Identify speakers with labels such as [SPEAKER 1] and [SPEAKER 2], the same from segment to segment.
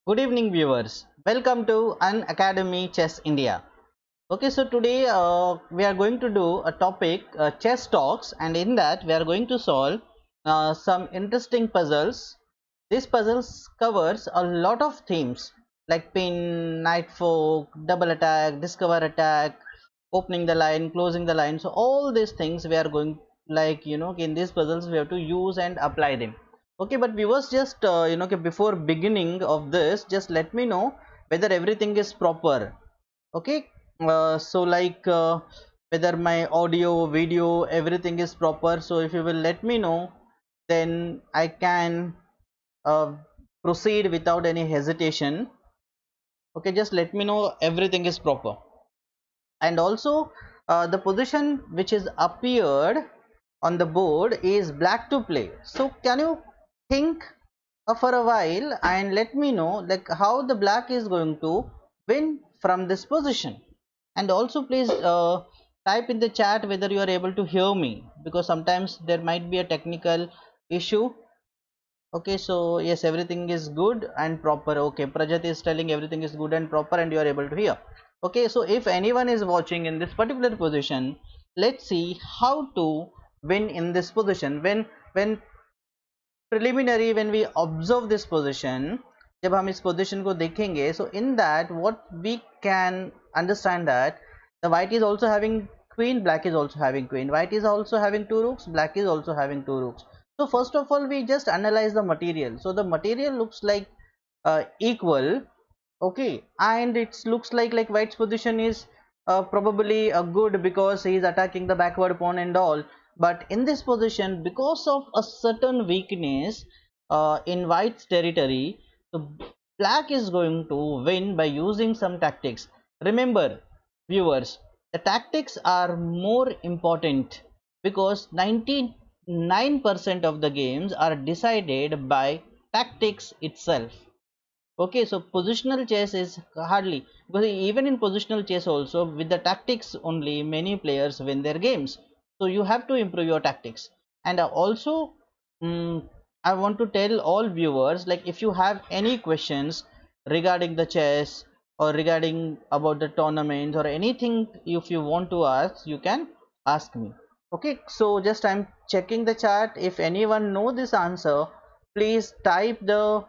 [SPEAKER 1] Good evening, viewers. Welcome to Unacademy Chess India. Okay, so today we are going to do a topic chess talks, and in that we are going to solve some interesting puzzles. These puzzles covers a lot of themes like pin, knight fork, double attack, discover attack, opening the line, closing the line. So all these things we are going, like, in these puzzles we have to use and apply them. Okay, but viewers, just okay, before beginning of this, just let me know whether everything is proper. Okay, so whether my audio, video, everything is proper. So if you will let me know, then I can uh, proceed without any hesitation. Okay, just let me know everything is proper. And also the position which is appeared on the board is black to play. So can you think for a while and let me know like how the black is going to win from this position? And also please type in the chat whether you are able to hear me, because sometimes there might be a technical issue. Okay, so yes, everything is good and proper. Okay, Prajat is telling everything is good and proper and you are able to hear. Okay, so if anyone is watching in this particular position, let's see how to win in this position. When preliminary, when we observe this position, जब हम इस position को देखेंगे, so in that what we can understand that the white is also having queen, black is also having queen, white is also having two rooks, black is also having two rooks. So first of all we just analyze the material. So the material looks like equal. Okay, and it looks like white's position is probably good because he is attacking the backward pawn and all. But in this position, because of a certain weakness in white's territory, the black is going to win by using some tactics. Remember, viewers, the tactics are more important because 99% of the games are decided by tactics itself. Okay, so positional chess is hardly, because even in positional chess also with the tactics only many players win their games. So you have to improve your tactics. And also I want to tell all viewers, like, if you have any questions regarding the chess or regarding about the tournaments or anything, if you want to ask, you can ask me. Okay, so just I'm checking the chat. If anyone know this answer, please type the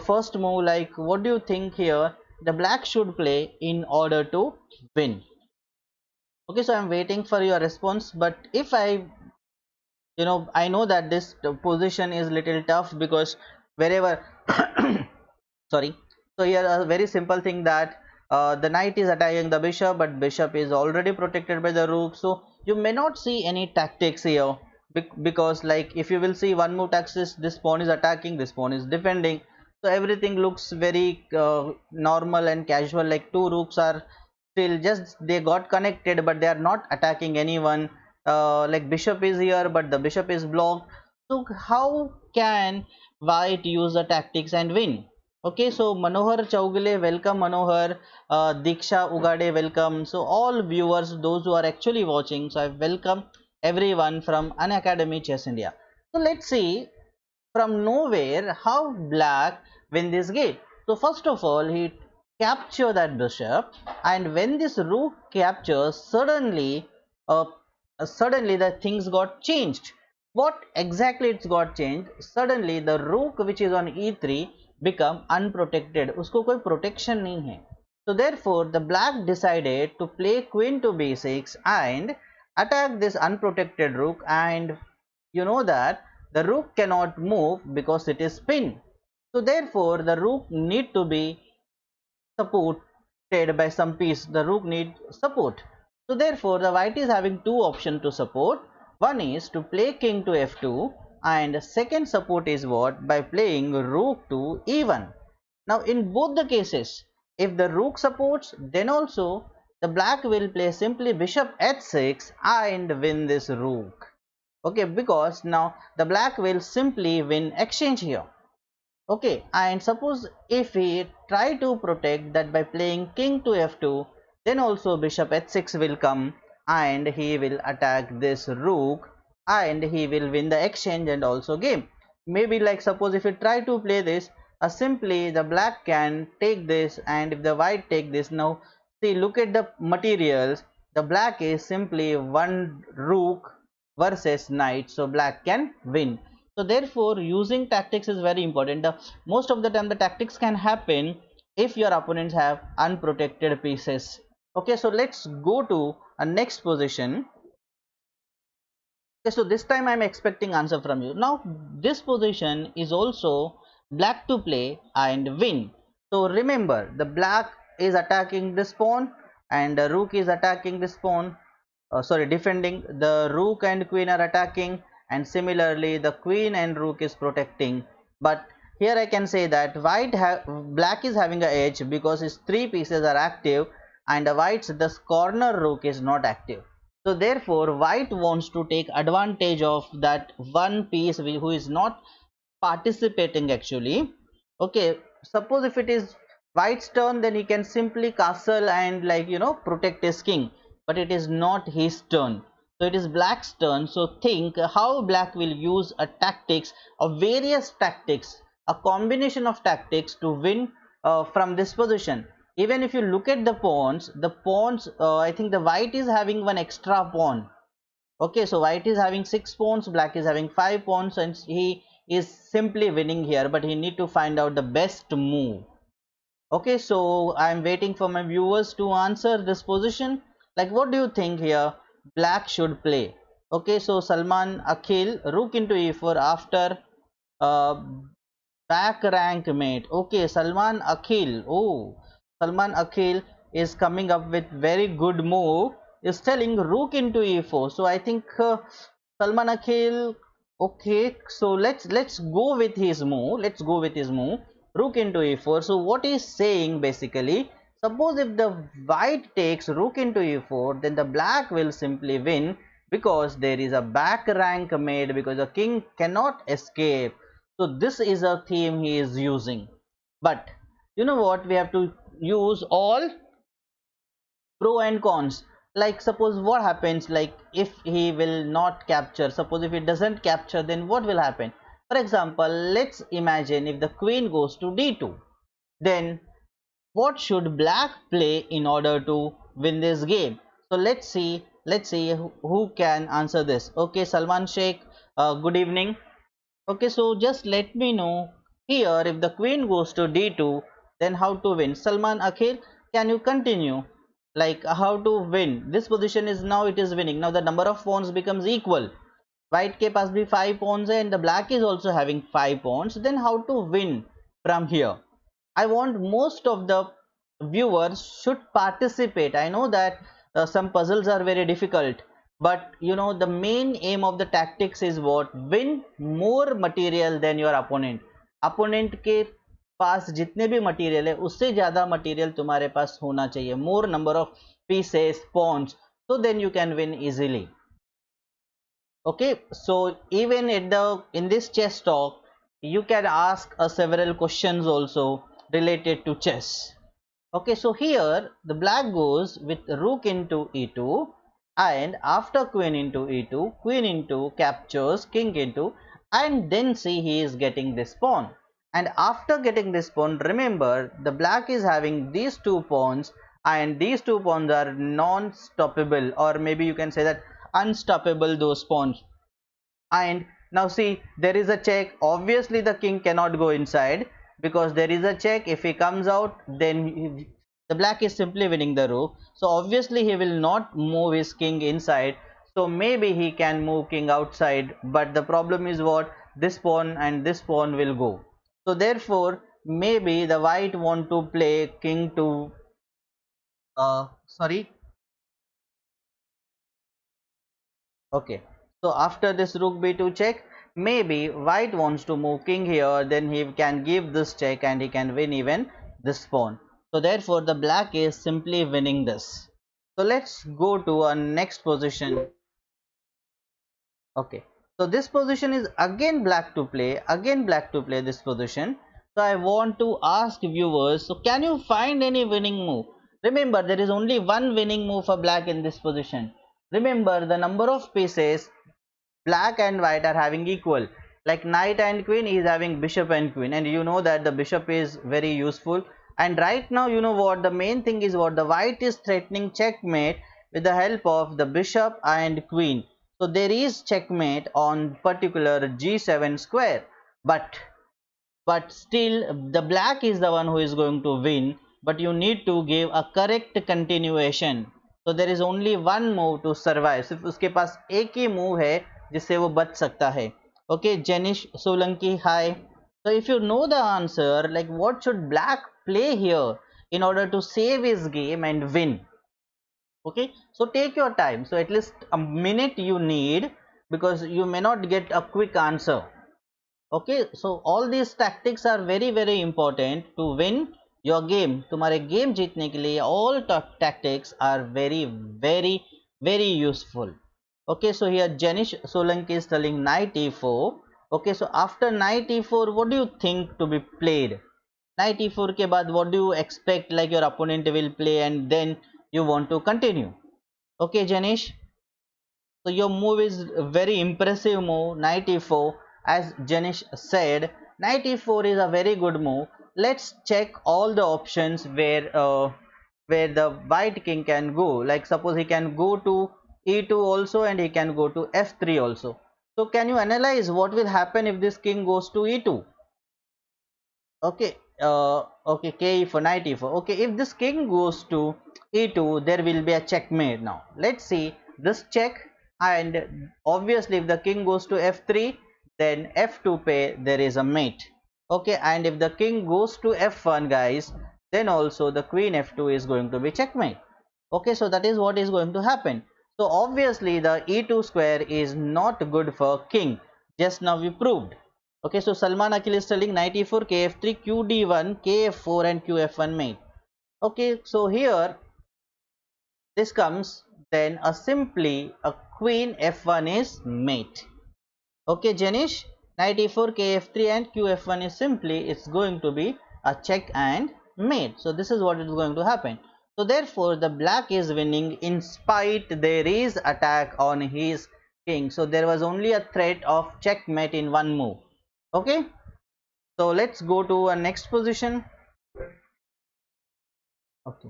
[SPEAKER 1] first move, like what do you think here the black should play in order to win. Okay, so I'm waiting for your response. But if I know that this position is little tough because wherever sorry, so here a very simple thing that the knight is attacking the bishop, but bishop is already protected by the rook, so you may not see any tactics here. Because like if you will see one move tactics, this pawn is attacking, this pawn is defending, so everything looks very normal and casual, like two rooks are still just they got connected but they are not attacking anyone. Like bishop is here but the bishop is blocked. So how can white use the tactics and win? Okay, so Manohar Chaugale, welcome Manohar. Diksha Ugade, welcome. So all viewers, those who are actually watching, so I welcome everyone from Unacademy Chess India. So let's see from nowhere how black win this game. So first of all he capture that bishop, and when this rook captures, suddenly the things got changed. What exactly it's got changed? Suddenly the rook which is on e3 become unprotected, usko koi protection nahi hai. So therefore the black decided to play queen to b6 and attack this unprotected rook, and you know that the rook cannot move because it is pinned. So therefore the rook need to be supported by some piece. The rook need support. So therefore the white is having two options to support. One is to play king to f2, and second support is what? By playing rook to e1. Now in both the cases, if the rook supports, then also the black will play simply bishop h6 and win this rook. Okay, because now the black will simply win exchange here. Okay, and suppose if we try to protect that by playing king to f2, then also bishop h6 will come and he will attack this rook and he will win the exchange and also game. Maybe like suppose if you try to play this, simply the black can take this, and if the white take this, now see, look at the materials. The black is simply one rook versus knight, so black can win. So therefore using tactics is very important. Most of the time the tactics can happen if your opponents have unprotected pieces. Okay, so let's go to a next position. Okay, so this time I'm expecting answer from you. Now this position is also black to play and win. So remember, the black is attacking this pawn and the rook is attacking this pawn. Sorry, defending. The rook and queen are attacking, and similarly the queen and rook is protecting. But here I can say that black is having a edge because his three pieces are active, and the white's this corner rook is not active. So therefore white wants to take advantage of that one piece who is not participating actually. Okay, suppose if it is white's turn, then he can simply castle and, like, protect his king, but it is not his turn, so it is black's turn. So think how black will use a tactics of various tactics, a combination of tactics to win from this position. Even if you look at the pawns, I think the white is having one extra pawn. Okay, so white is having 6 pawns, black is having 5 pawns, and he is simply winning here, but he need to find out the best move. Okay, so I am waiting for my viewers to answer this position. Like, what do you think here black should play? Okay, so Salman Akhil, rook into e4 after uh, back rank mate. Okay, Salman Akhil. Oh, Salman Akhil is coming up with very good move. Is telling rook into e4. So I think Salman Akhil. Okay, so let's go with his move. Let's go with his move. Rook into e4. So what is saying basically? Suppose if the white takes rook into e4, then the black will simply win because there is a back rank made, because the king cannot escape. So this is a theme he is using. But you know what, we have to use all pro and cons. Like, suppose what happens, like if he will not capture, suppose if it doesn't capture, then what will happen? For example, let's imagine if the queen goes to d2, then what should black play in order to win this game? So let's see who can answer this. Okay, Salman Sheikh, good evening. Okay, so just let me know here, if the queen goes to d2, then how to win? Salman Akhil, can you continue? Like, how to win? This position is, now it is winning. Now the number of pawns becomes equal. White ke paas bhi 5 pawns hai and the black is also having 5 pawns. Then how to win from here? I want most of the viewers should participate. I know that some puzzles are very difficult, but the main aim of the tactics is what? Win more material than your opponent. Opponent के पास जितने भी material है उससे ज़्यादा material तुम्हारे पास होना चाहिए. More number of pieces, pawns, so then you can win easily. Okay, so even in this chess talk, you can ask several questions also related to chess. Okay, so here the black goes with rook into e2, and after queen into e2, queen into captures, king into, and then see he is getting this pawn. And after getting this pawn, remember the black is having these 2 pawns, and these 2 pawns are non-stoppable, or maybe you can say that unstoppable, those pawns. And now see, there is a check. Obviously the king cannot go inside because there is a check. If he comes out, then the black is simply winning the rook, so obviously he will not move his king inside. So maybe he can move king outside, but the problem is what? This pawn and this pawn will go. So therefore maybe the white want to play king to sorry. Okay, so after this rook b2 check, maybe white wants to move king here, then he can give this check and he can win even this pawn. So therefore the black is simply winning this. So let's go to our next position. Okay, so this position is again black to play, this position. So I want to ask viewers, so can you find any winning move? Remember, there is only one winning move for black in this position. Remember, the number of pieces black and white are having equal. Like knight and queen, he is having bishop and queen, and you know that the bishop is very useful. And right now, you know what, the main thing is what, the white is threatening checkmate with the help of the bishop and queen. So there is checkmate on particular g7 square, but still the black is the one who is going to win, but you need to give a correct continuation. So there is only one move to survive, सिर्फ उसके पास एक ही move है जिससे वो बच सकता है. Okay, Jenish Solanki, hi. So if you know the answer, like what should black play here in order to save his game and win? Okay, so take your time, so at least a minute you need, because you may not get a quick answer. Okay, so all these tactics are very important to win your game. तुम्हारे game जीतने के लिए all tactics are very useful. Okay, so here Jenish Solanki is telling knight e4. Okay, so after knight e4, what do you think to be played? Knight e4 के बाद what do you expect like your opponent will play, and then you want to continue? Okay, Jenish. So your move is very impressive move, knight e4. As Janish said, knight e4 is a very good move. Let's check all the options where the white king can go. Like suppose he can go to e2 also, and he can go to f3 also. So can you analyze what will happen if this king goes to e2? Okay, okay, k for knight e4. Okay, if this king goes to e2, there will be a checkmate. Now let's see this check, and obviously if the king goes to f3, then f2 pay, there is a mate. Okay, and if the king goes to f1, guys, then also the queen f2 is going to be checkmate. Okay, so that is what is going to happen. So obviously the e2 square is not good for king. Just now we proved. Okay, so Salman Akhil is telling knight e4, kf3, qd1, kf4 and qf1 mate. Okay, so here this comes, then a simply a queen f1 is mate. Okay, Janish, knight e4, kf3 and qf1 is simply, it's going to be a check and mate. So this is what is going to happen. So therefore the black is winning in spite there is attack on his king. So there was only a threat of checkmate in one move. Okay, so let's go to a next position. Okay,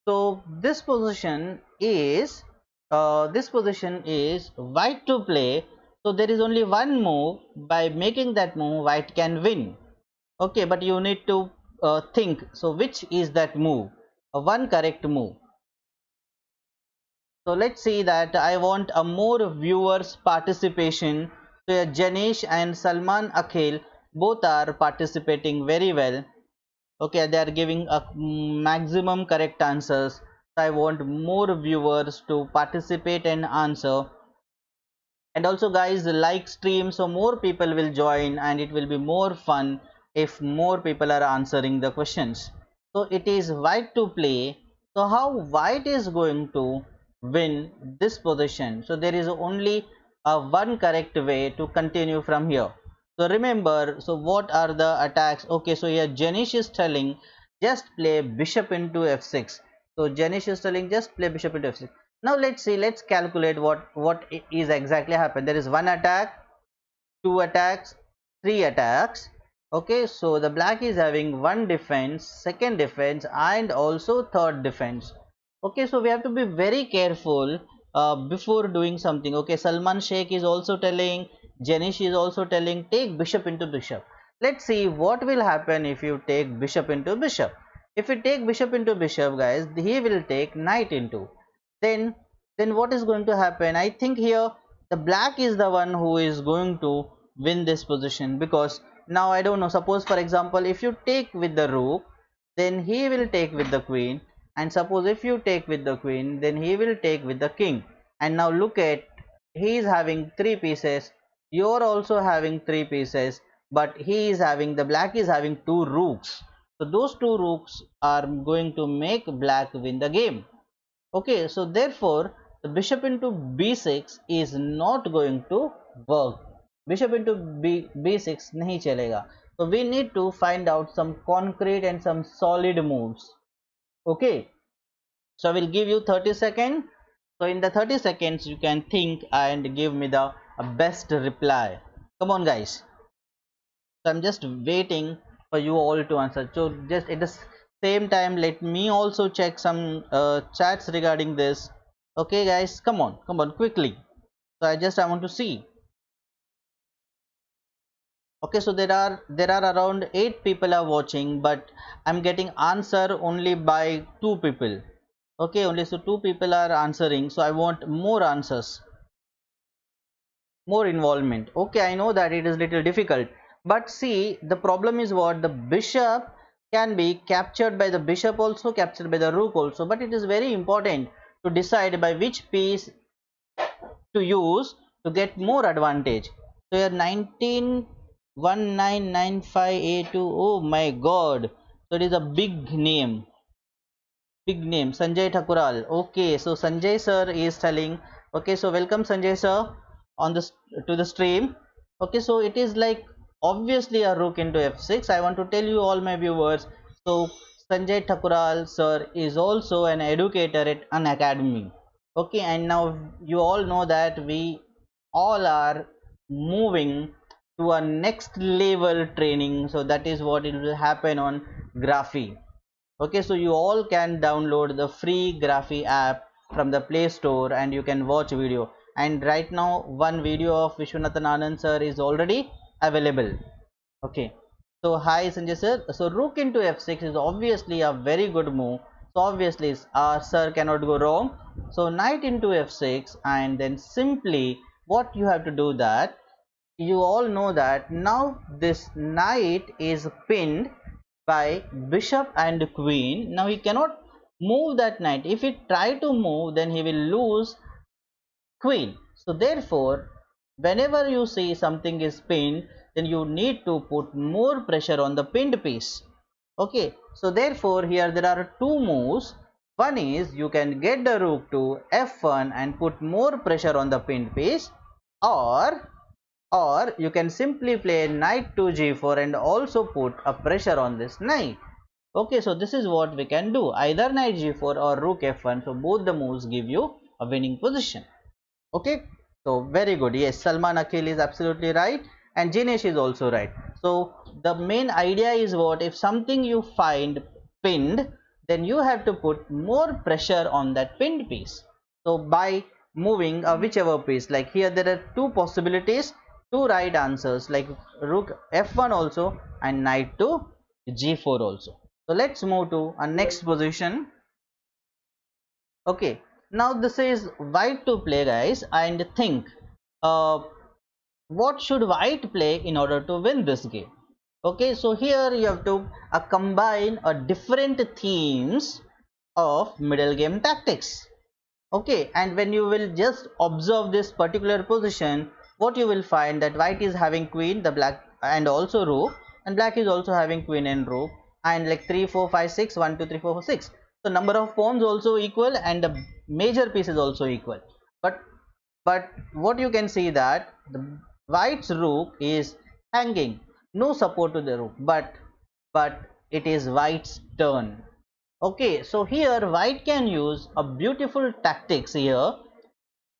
[SPEAKER 1] so this position is white to play. So there is only one move, by making that move white can win. Okay, but you need to think, so which is that move? One correct move. So let's see that I want a more viewers participation. So Janish and Salman Akhil both are participating very well. Okay, they are giving a maximum correct answers. So I want more viewers to participate and answer. And also guys, like stream so more people will join, and it will be more fun if more people are answering the questions. So it is white to play. So how white is going to win this position? So there is only a one correct way to continue from here. So remember, so what are the attacks? Okay, so here Janish is telling just play bishop into f6. So Janish is telling just play bishop into f6. Now let's see, let's calculate what is exactly happened. There is one attack, two attacks, three attacks. Okay, so the black is having one defense, second defense, and also third defense. Okay, so we have to be very careful before doing something. Okay, Salman Sheikh is also telling, Janish is also telling, take bishop into bishop. Let's see what will happen if you take bishop into bishop. If you take bishop into bishop, guys, he will take knight into. Then what is going to happen? I think here the black is the one who is going to win this position, because now I don't know, suppose for example if you take with the rook, then he will take with the queen, and suppose if you take with the queen, then he will take with the king. And now look at, he is having three pieces, you are also having three pieces, but he is having, the black is having two rooks. So those two rooks are going to make black win the game. Okay, so therefore the bishop into b6 is not going to work. Bishop into b6 nahi chalega. So we need to find out some concrete and some solid moves. Okay, so I will give you 30 seconds. So in the 30 seconds you can think and give me the best reply. Come on, guys. So I'm just waiting for you all to answer. So just at the same time, let me also check some chats regarding this. Okay, guys, come on, quickly. So I want to see. Okay, so there are around 8 people are watching, but I'm getting answer only by 2 people. Okay, only so 2 people are answering. So I want more answers, more involvement. Okay, I know that it is little difficult, but see, the problem is what the bishop can be captured by the bishop also, captured by the rook also, but it is very important to decide by which piece to use to get more advantage. So here 191995A2, oh my god, so it is a big name, Sanjay Thakural. Okay, so Sanjay sir is telling. Okay, so welcome Sanjay sir on this to the stream. Okay, so it is like obviously a rook into f6. I want to tell you all my viewers. So Sanjay Thakural sir is also an educator at Unacademy. Okay, and now you all know that we all are moving to a next level training. So that is what it will happen on Graphy. Okay, so you all can download the free Graphy app from the Play Store and you can watch video. And right now one video of Vishwanathan Anand sir is already available. Okay, so hi Sanjay sir. So rook into f6 is obviously a very good move. So obviously our sir cannot go wrong. So knight into f6, and then simply what you have to do, that you all know that now this knight is pinned by bishop and queen. Now he cannot move that knight. If he try to move, then he will lose queen. So therefore, whenever you see something is pinned, then you need to put more pressure on the pinned piece. Okay, so therefore here there are two moves. One is you can get the rook to f1 and put more pressure on the pinned piece, or you can simply play knight to g4 and also put a pressure on this knight. Okay, so this is what we can do, either knight g4 or rook f1. So both the moves give you a winning position. Okay, so very good. Yes, Salman Akhil is absolutely right, and Jinesh is also right. So the main idea is what, if something you find pinned, then you have to put more pressure on that pinned piece. So by moving whichever piece, like here there are two possibilities, two right answers, like rook f1 also and knight to g4 also. So let's move to our next position. Okay, now this is white to play, guys, and think uh, what should white play in order to win this game. Okay, so here you have to combine different themes of middle game tactics. Okay, and when you will just observe this particular position, what you will find that white is having queen, the black, and also rook, and black is also having queen and rook, and like 3 4 5 6 1 2 3 4 6. So number of pawns also equal and the major piece is also equal, but what you can see that the white's rook is hanging, no support to the rook, but it is white's turn. Okay, so here white can use a beautiful tactics here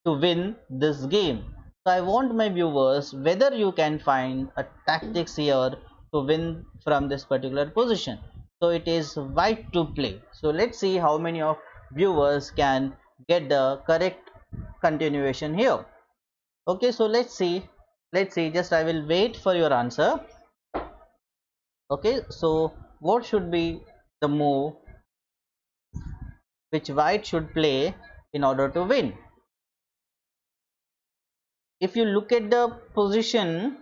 [SPEAKER 1] to win this game. So I want my viewers whether you can find a tactics here to win from this particular position. So it is white to play. So let's see how many of viewers can get the correct continuation here. Okay, so let's see, just I will wait for your answer. Okay, so what should be the move which white should play in order to win? If you look at the position,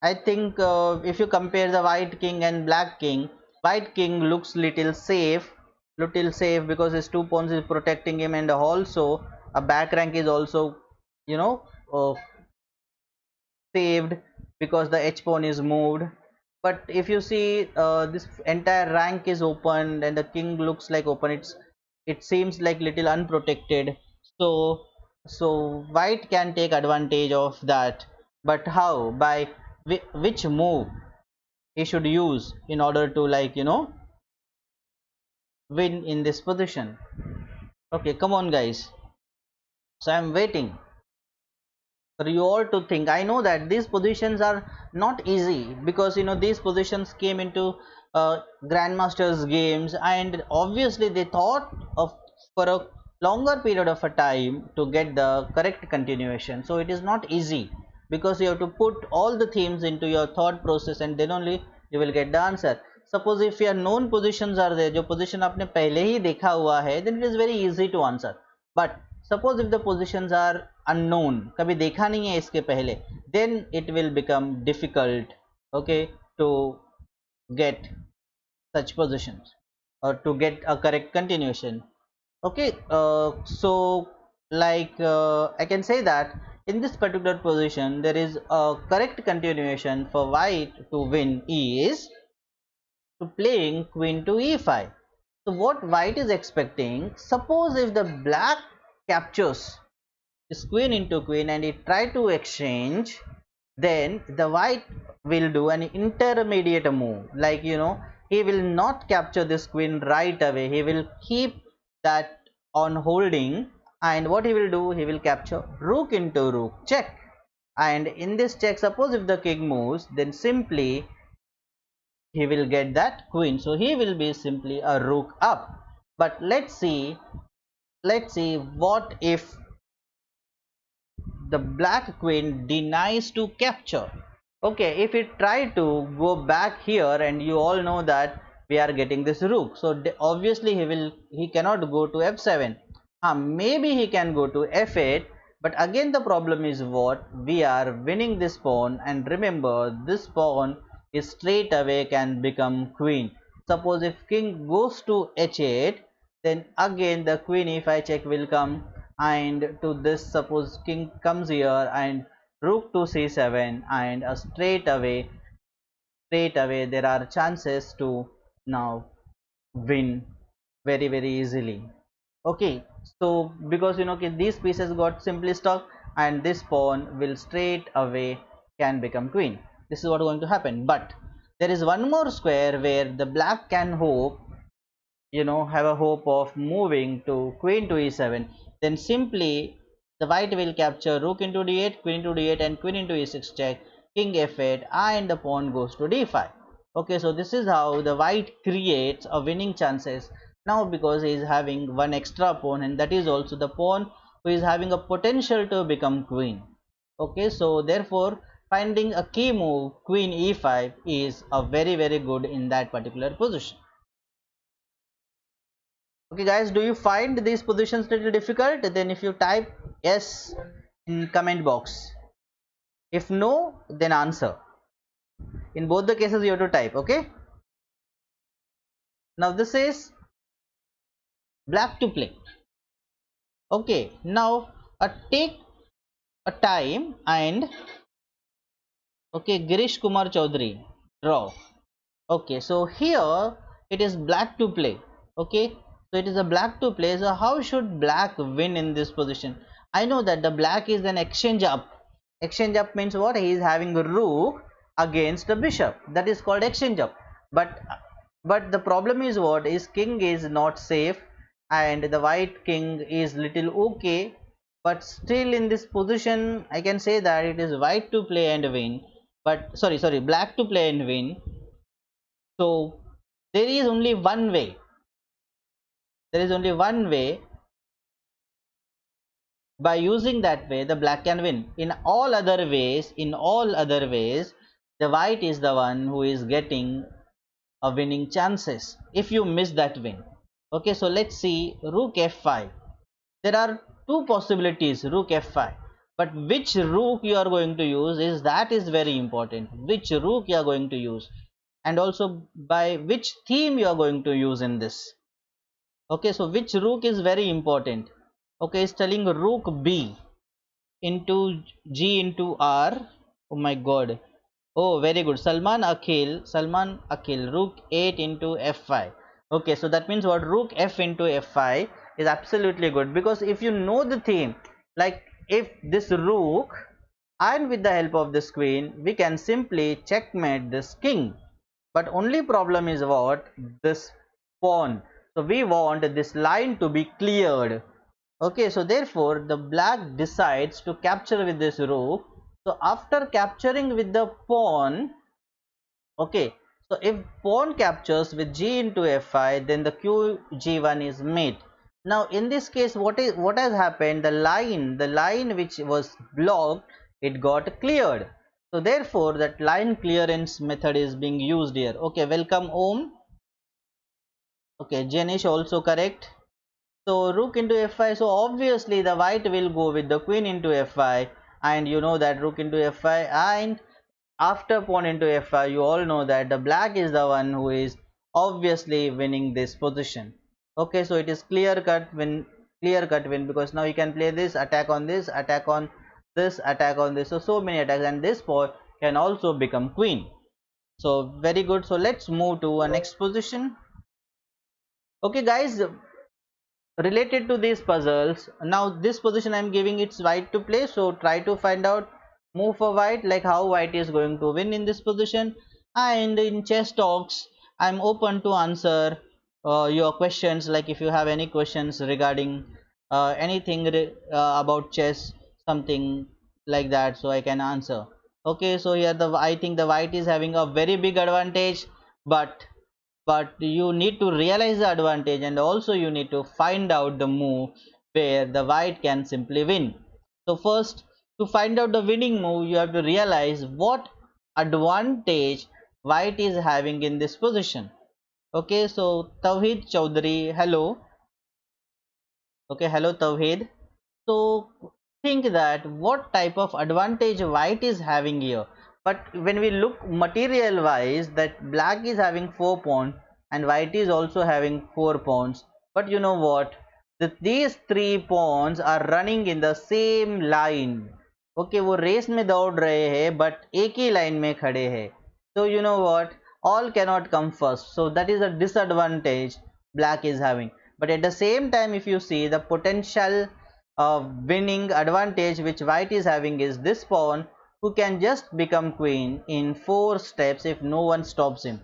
[SPEAKER 1] I think if you compare the white king and black king, white king looks little safe because his two pawns is protecting him, and also a back rank is also, you know, saved because the h pawn is moved. But if you see this entire rank is open and the king looks like open, it seems like little unprotected. So white can take advantage of that, but how, by which move he should use in order to, like, win in this position? Okay, come on guys, so I'm waiting. for you all to think. I know that these positions are not easy, because these positions came into grandmasters games, and obviously they thought of for a longer period of a time to get the correct continuation. So it is not easy, because you have to put all the themes into your thought process, and then only you will get the answer. Suppose if your known positions are there, जो position आपने पहले ही देखा हुआ है, then it is very easy to answer. But suppose if the positions are unknown, कभी देखा नहीं है इसके पहले, then it will become difficult, okay, to get such positions or to get a correct continuation. Okay, so like I can say that in this particular position there is a correct continuation for white to win is to playing queen to e5. So what white is expecting, suppose if the black captures this queen into queen and it try to exchange, then the white will do an intermediate move, like he will not capture this queen right away, he will keep that on holding, and what he will do, he will capture rook into rook check, and in this check, suppose if the king moves, then simply he will get that queen, so he will be simply a rook up. But let's see what if the black queen denies to capture. Okay, if it try to go back here, and you all know that we are getting this rook, so obviously he cannot go to f7. Maybe he can go to f8, but again the problem is what, we are winning this pawn, and remember this pawn is straight away can become queen. Suppose if king goes to h8, then again the queen e5 check will come, and to this, suppose king comes here and rook to c7, and straight away there are chances to now win very easily. Okay, so because okay, these pieces got simply stuck, and this pawn will straight away can become queen. This is what is going to happen. But there is one more square where the black can hope, have a hope of moving to queen to e7, then simply the white will capture rook into d8, queen into d8, and queen into e6 check, king f8, and the pawn goes to d5. Okay, so this is how the white creates a winning chances now, because he is having one extra pawn, and that is also the pawn who is having a potential to become queen. Okay, so therefore finding a key move queen e5 is a very good in that particular position. Okay guys, do you find these positions little difficult? Then if you type yes in comment box, if no, then answer. In both the cases you have to type. Okay, now this is black to play. Okay, now take a time, and okay, Girish Kumar Chaudhary, draw. Okay, so here it is black to play. Okay, so it is a black to play. So how should black win in this position? I know that the black is an exchange up. Exchange up means what? He is having a rook against the bishop. That is called exchange up. But the problem is what? His king is not safe, and the white king is little okay. But still in this position, I can say that it is white to play and win. But sorry, black to play and win. So there is only one way. There is only one way. By using that way, the black can win. In all other ways, the white is the one who is getting a winning chances if you miss that win. Okay, so let's see rook f5. There are two possibilities, rook f5. But which rook you are going to use is very important. Which rook you are going to use, and also by which theme you are going to use in this. Okay, so which rook is very important. Okay, it's telling rook b into g into r. Oh my god. Oh, very good. Salman Akhil, rook 8 into f5. Okay, so that means what? Rook f into f5 is absolutely good, because if you know the theme, like if this rook, and with the help of this queen, we can simply checkmate this king. But only problem is what? This pawn. So we want this line to be cleared. Okay, so therefore the black decides to capture with this rook. So after capturing with the pawn, okay, so if pawn captures with g into f5, then the q g1 is mate. Now in this case, what has happened? The line which was blocked, it got cleared. So therefore that line clearance method is being used here. Okay, welcome Om. Okay, Jenish also correct. So rook into f5, so obviously the white will go with the queen into f5, and you know that rook into f5, and after pawn into f5, you all know that the black is the one who is obviously winning this position. Okay, so it is clear cut win, because now you can play this, attack on this, attack on this, attack on this, so many attacks, and this pawn can also become queen. So very good. So let's move to a next position. Okay guys, related to these puzzles, now this position I'm giving it's white to play, so try to find out move for white, like how white is going to win in this position. And in chess talks, I'm open to answer your questions, like if you have any questions regarding anything about chess, something like that, so I can answer. Okay, so here I think the white is having a very big advantage, but you need to realize the advantage, and also you need to find out the move where the white can simply win. So first, to find out the winning move, you have to realize what advantage white is having in this position. Okay, so Tawheed Chaudhary, hello. Okay, hello Tawheed. So think that what type of advantage white is having here. But when we look material wise, that black is having 4 pawns and white is also having 4 pawns. But you know what? These 3 pawns are running in the same line. Okay, वो race में दौड़ रहे हैं but एक ही line में खड़े हैं. So you know what? All cannot come first. So that is a disadvantage black is having. But at the same time, if you see the potential winning advantage which white is having is this pawn, who can just become queen in 4 steps if no one stops him.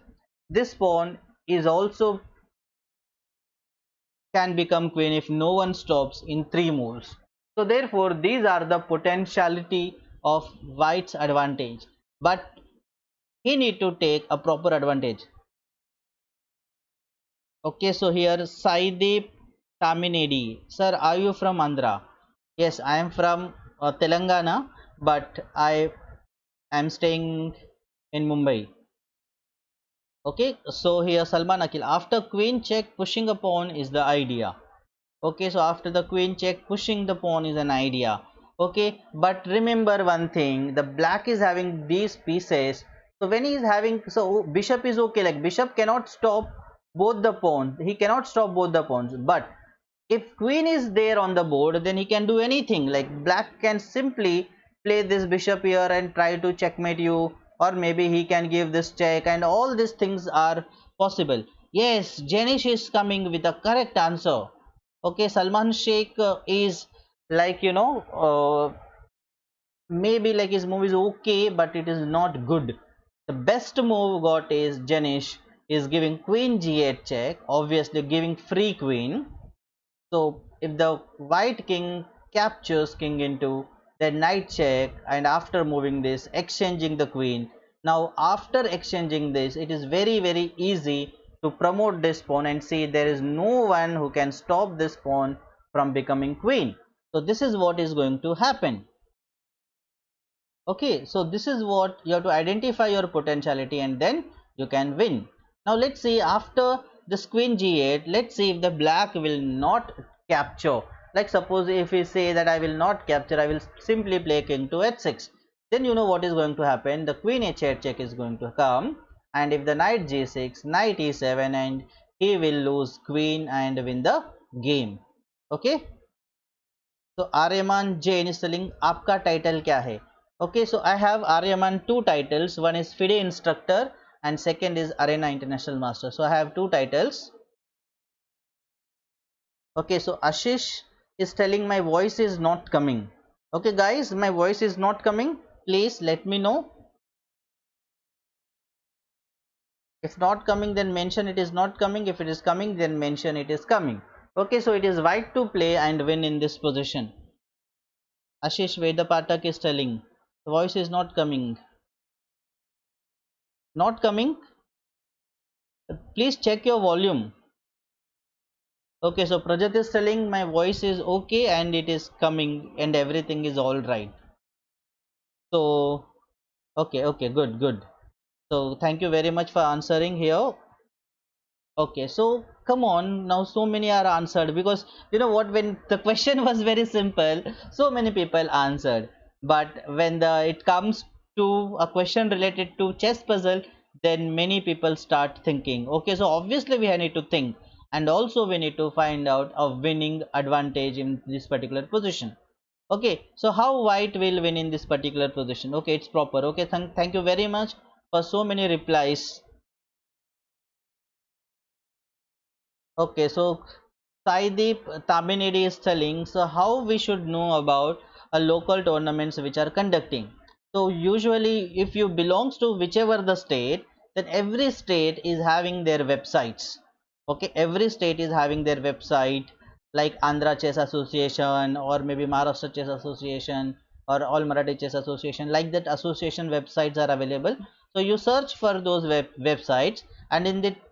[SPEAKER 1] This pawn is also can become queen if no one stops in 3 moves. So therefore these are the potentiality of white's advantage, but he need to take a proper advantage. Okay, so here Saideep Taminedi, sir, are you from Andhra? Yes, I am from Telangana, but I am staying in Mumbai. Okay, so here Salman Akil, after queen check, pushing a pawn is the idea. Okay, so after the queen check, pushing the pawn is an idea. Okay, but remember one thing, the black is having these pieces, so when he is having, so bishop is okay, like bishop cannot stop both the pawns, he cannot stop both the pawns, but if queen is there on the board, then he can do anything, like black can simply play this bishop here and try to checkmate you, or maybe he can give this check, and all these things are possible. Yes, Jenish is coming with a correct answer. Okay, Salman Sheikh is like, maybe like his move is okay, but it is not good. The best move got is Jenish is giving queen g8 check, obviously giving free queen. So if the white king captures king into, then knight check, and after moving this, exchanging the queen. Now after exchanging this, it is very easy to promote this pawn, and see there is no one who can stop this pawn from becoming queen. So this is what is going to happen. Okay, so this is what you have to identify your potentiality, and then you can win. Now let's see, after this queen g8, let's see if the black will not capture. Like suppose if we say that I will not capture, I will simply play king to h6, then you know what is going to happen, the queen h8 check is going to come, and if the knight g6, knight e7, and he will lose queen and win the game. Okay, so Aryaman Jain is telling आपका title क्या है? Okay, so I have Aryaman 2 titles. One is FIDE instructor and second is Arena International Master. So I have 2 titles. Okay, so Ashish is telling my voice is not coming. Okay guys, my voice is not coming. Please let me know. If not coming, then mention it is not coming. If it is coming, then mention it is coming. Okay, so it is white to play and win in this position. Ashish Vedapatak is telling the voice is not coming. Not coming? Please check your volume. Okay, so Prajat is telling my voice is okay and it is coming and everything is all right. So, okay, good. So, thank you very much for answering here. Okay, so come on, now so many are answered, because you know what, when the question was very simple, so many people answered. But when it comes to a question related to chess puzzle, then many people start thinking. Okay, so obviously we need to think, and also we need to find out a winning advantage in this particular position. Okay, so how white will win in this particular position? Okay, it's proper. Okay, thank you very much for so many replies. Okay, so Saideep Taminidi is telling, so how we should know about a local tournaments which are conducting. So usually if you belongs to whichever the state, then every state is having their websites. Okay, every state is having their website, like Andhra Chess Association or maybe Maharashtra Chess Association or All Marathi Chess Association, like that association websites are available. So you search for those websites, and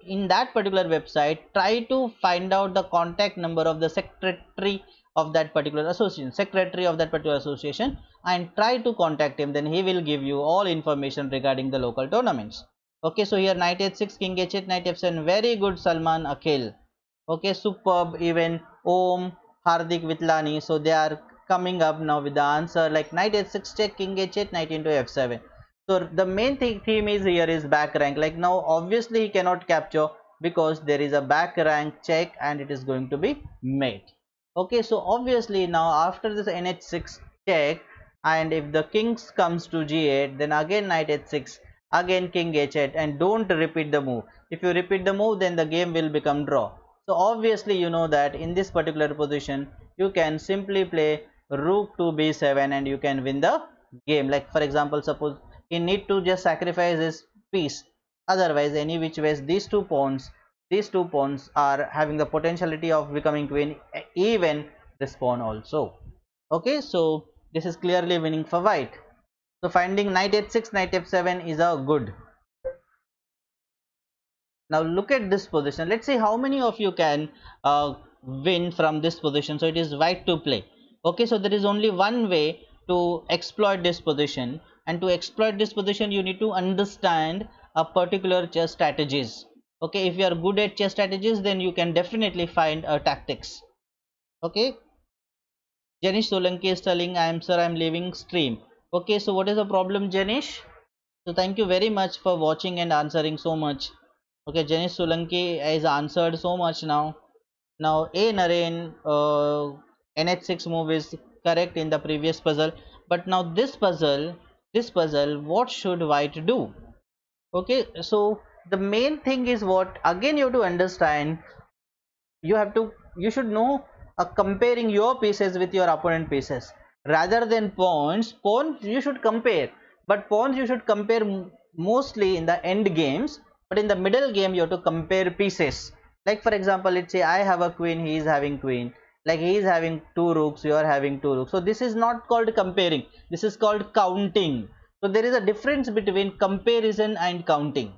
[SPEAKER 1] in that particular website try to find out the contact number of the secretary of that particular association, and try to contact him, then he will give you all information regarding the local tournaments. Okay, so here knight h6, king h8, knight f7, very good Salman Akhil. Okay, superb. Even Om, Hardik Vitlani, so they are coming up now with the answer like knight h6 check, king h8, knight into f7. So the main theme is here is back rank. Like now obviously he cannot capture because there is a back rank check and it is going to be mate. Okay, so obviously now after this nh6 check, and if the kings comes to g8, then again knight h6, again king h8, and don't repeat the move. If you repeat the move, then the game will become draw. So obviously you know that in this particular position you can simply play rook to b7 and you can win the game. Like for example, suppose he need to just sacrifice his piece, otherwise any which ways these two pawns are having the potentiality of becoming queen, even this pawn also. Okay, so this is clearly winning for white. So finding knight h6, knight f7 is a good. Now look at this position. Let's see how many of you can win from this position. So it is white to play. Okay, so there is only one way to exploit this position, and to exploit this position you need to understand a particular chess strategies. Okay, if you are good at chess strategies, then you can definitely find tactics. Okay, Janish Solanki is telling, I am sir, I am leaving stream. Okay, so what is the problem, Janish? So thank you very much for watching and answering so much. Okay, Janish Solanki has answered so much now. Now A Naren NH6 move is correct in the previous puzzle, but now this puzzle, what should white do? Okay, so the main thing is what, again you have to understand, you should know comparing your pieces with your opponent pieces rather than pawns you should compare, but pawns you should compare mostly in the end games, but in the middle game you have to compare pieces. Like for example, let's say I have a queen, he is having queen, like he is having two rooks, you are having two rooks. So this is not called comparing, this is called counting. So there is a difference between comparison and counting.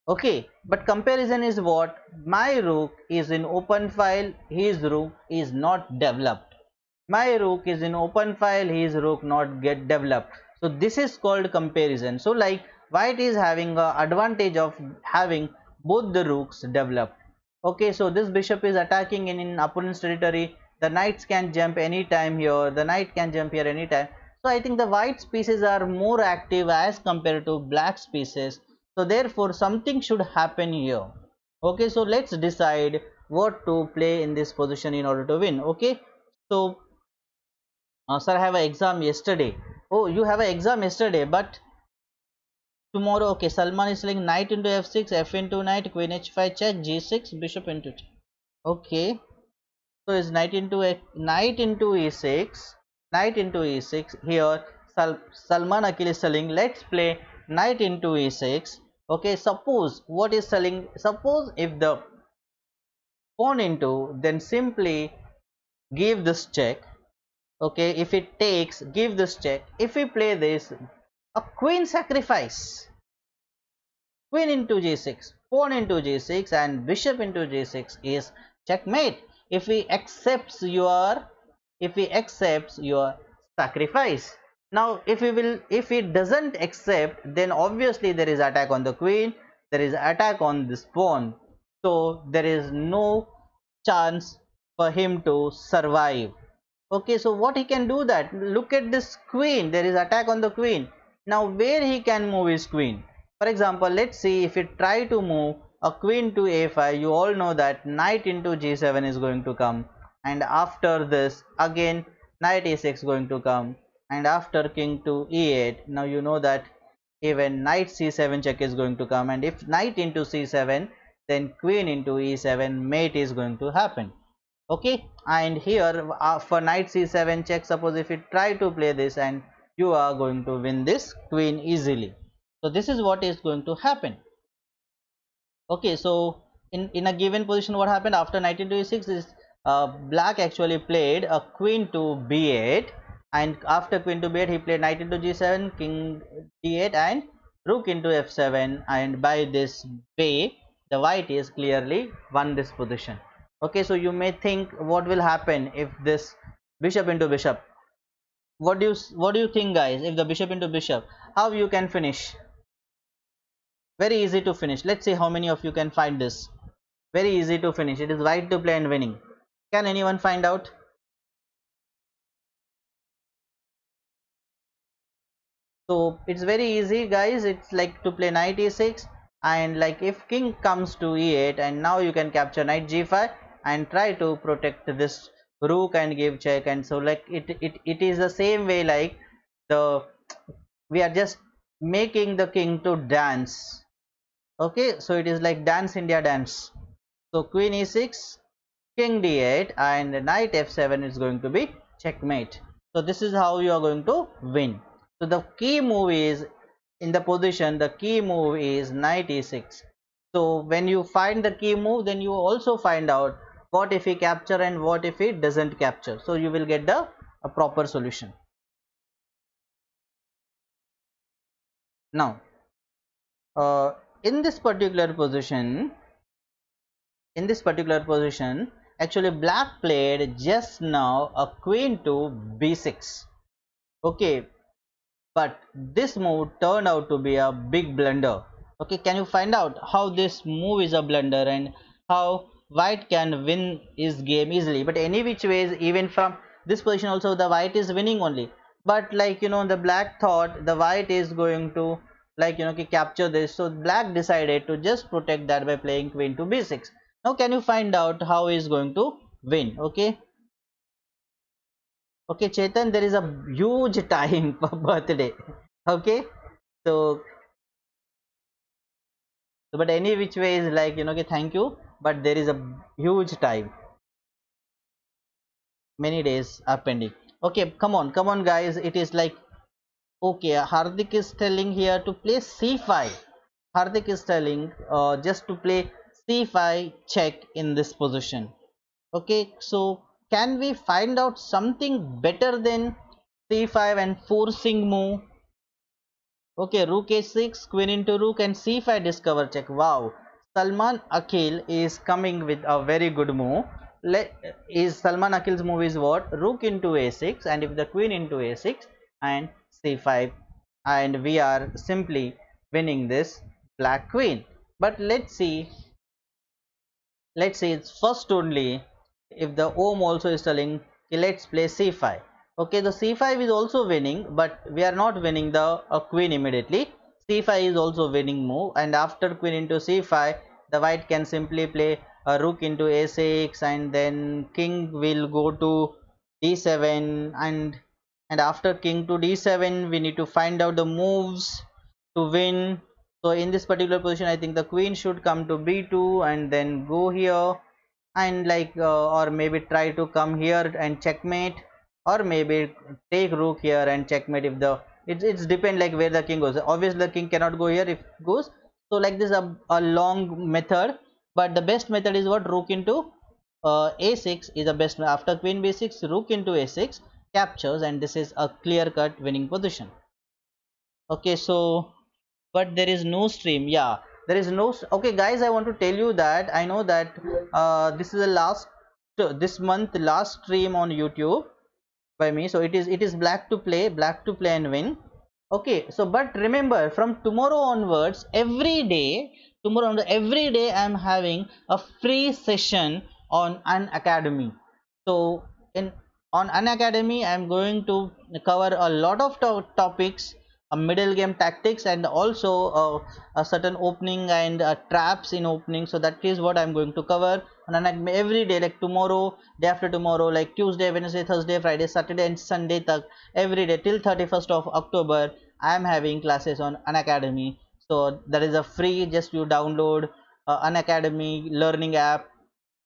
[SPEAKER 1] Okay, but comparison is what, my rook is in open file, his rook is not developed. My rook is in open file, his rook not get developed. So this is called comparison. So like white is having a advantage of having both the rooks developed. Okay, so this bishop is attacking in opponent's territory. The knights can jump anytime here, the knight can jump here anytime. So I think the white's pieces are more active as compared to black's pieces. So therefore something should happen here. Okay, so let's decide what to play in this position in order to win. Okay, so sir, I have an exam yesterday. Oh, you have an exam yesterday, but tomorrow. Okay, Salman is saying knight into f6, f into knight, queen h5 check, g6, bishop into okay. So is knight into e6, knight into e6. Here Salman Akil is telling, let's play knight into e6. Okay, suppose what is telling, suppose if the pawn into, then simply give this check. Okay, if it takes, give this check. If we play this, a queen sacrifice, queen into g6, pawn into g6, and bishop into g6 is checkmate. If he accepts your, if he accepts your sacrifice. Now if he doesn't accept, then obviously there is attack on the queen, there is attack on this pawn, so there is no chance for him to survive. Okay, so what he can do, that look at this queen, there is attack on the queen. Now where he can move his queen? For example, let's see, if you try to move a queen to a5, you all know that knight into g7 is going to come, and after this again knight e6 going to come, and after king to e8, now you know that even knight c7 check is going to come, and if knight into c7, then queen into e7 mate is going to happen. Okay, and here for knight c7 check, suppose if you try to play this, and you are going to win this queen easily. So this is what is going to happen. Okay, so in a given position, what happened after knight into e6 is black actually played a queen to b8, and after queen to b8 he played knight into g7, king d8, and rook into f7, and by this way the white is clearly won this position. Okay, so you may think what will happen if this bishop into bishop. What do you think, guys? If the bishop into bishop, how you can finish? Very easy to finish. Let's see how many of you can find this. Very easy to finish. It is white to play and winning. Can anyone find out? So it's very easy, guys. It's like to play knight e6, and like if king comes to e8, and now you can capture knight g5 and try to protect this rook and give check. And so like it is the same way, like the we are just making the king to dance. Okay, so it is like dance India dance. So queen e6, king d8, and knight f7 is going to be checkmate. So this is how you are going to win. So the key move is, in the position, the key move is knight e6. So when you find the key move, then you also find out what if he capture and what if he doesn't capture. So you will get the a proper solution. Now in this particular position, actually black played just now a queen to b6. Okay, but this move turned out to be a big blunder. Okay, can you find out how this move is a blunder and how white can win his game easily? But any which ways, even from this position also the white is winning only, but like the black thought the white is going to like capture this, so black decided to just protect that by playing queen to b6. Now can you find out how he is going to win? Okay, okay, Chetan, there is a huge time for birthday. Okay, so but any which way is like okay, thank you, but there is a huge time, many days are pending. Okay, come on guys, it is like okay, Hardik is telling here to play c5. Hardik is telling just to play c5 check in this position. Okay, so can we find out something better than c5 and forcing move? Okay, rook a6, queen into rook, and c5 discover check. Wow, Salman Akhil is coming with a very good move. Is Salman Akhil's move is what? Rook into a6, and if the queen into a6 and c5, and we are simply winning this black queen. But let's see it's first only. If the ohm also is telling okay, let's play c5. Okay, the c5 is also winning, but we are not winning the queen immediately. c5 is also winning move, and after queen into c5 the white can simply play a rook into a6, and then king will go to d7, and after king to d7 we need to find out the moves to win. So in this particular position I think the queen should come to b2 and then go here, and like or maybe try to come here and checkmate, or maybe take rook here and checkmate. If the it's depend like where the king goes. Obviously the king cannot go here if it goes, so like this a long method, but the best method is what? Rook into a6 is the best. After queen b6, rook into a6 captures, and this is a clear cut winning position. Okay, so but there is no stream. Yeah, there is no. Okay guys, I want to tell you that I know that this is the last this month last stream on YouTube by me, so it is black to play and win. Okay, so but remember, from tomorrow onwards, every day I am having a free session on Unacademy. So in on Unacademy, I am going to cover a lot of topics, middle game tactics, and also a certain opening and traps in opening. So that is what I am going to cover on Unacademy every day, like tomorrow, day after tomorrow, like Tuesday, Wednesday, Thursday, Friday, Saturday, and Sunday, every day till 31st of October. I am having classes on Unacademy. So that is a free, just you download Unacademy learning app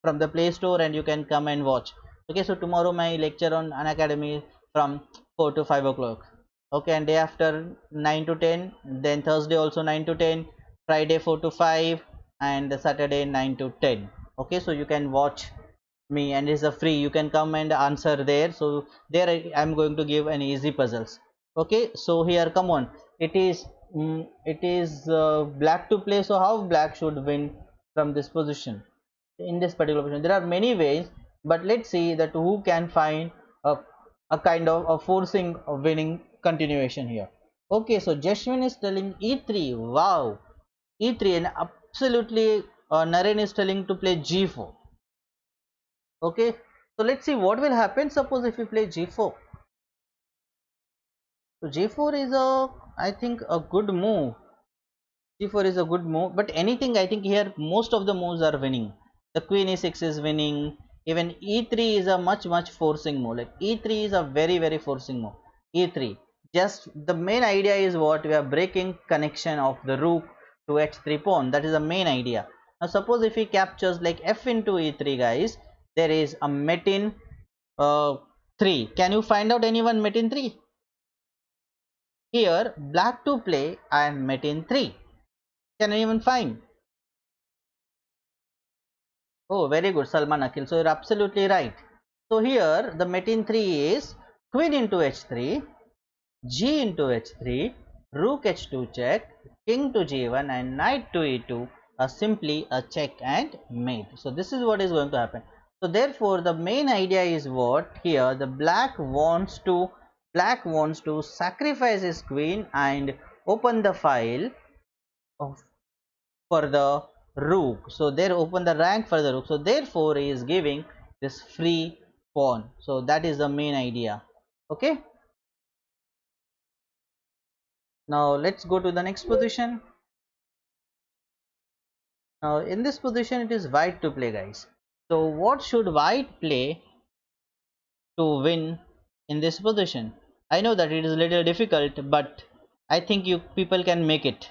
[SPEAKER 1] from the Play Store and you can come and watch. Okay, so tomorrow my lecture on Unacademy from 4 to 5 o'clock. Okay, and day after 9 to 10, then Thursday also 9 to 10, Friday 4 to 5, and Saturday 9 to 10. Okay, so you can watch me, and it's a free, you can come and answer there. So there I'm going to give an easy puzzles. Okay, so here, come on, it is black to play. So how black should win from this position? In this particular position there are many ways, but let's see that who can find a kind of a forcing of winning continuation here. Okay, so Jashwin is telling e3. Wow, e3, and absolutely Naren is telling to play g4. Okay, so let's see what will happen. Suppose if we play g4, so g4 is a, I think, a good move. g4 is a good move, but anything, I think here most of the moves are winning. The queen e6 is winning. Even e3 is a much forcing move. Like e3 is a very forcing move. E3, just the main idea is what we are breaking connection of the rook to h3 pawn. That is the main idea. Now suppose if he captures like f into e3, guys, there is a met in 3. Can you find out anyone met in 3? Here black to play and met in 3. Can anyone find? Oh, very good, Salman Akhil. So you're absolutely right. So here the met in 3 is queen into h3, g into h3, rook h2 check, king to g1, and knight to e2 are simply a check and mate. So this is what is going to happen. So therefore the main idea is what here, the black wants to sacrifice his queen and open the file of for the rook. So there open the rank for the rook. So therefore he is giving this free pawn. So that is the main idea. Okay, now let's go to the next position. Now in this position it is white to play, guys. So what should white play to win in this position? I know that it is a little difficult, but I think you people can make it.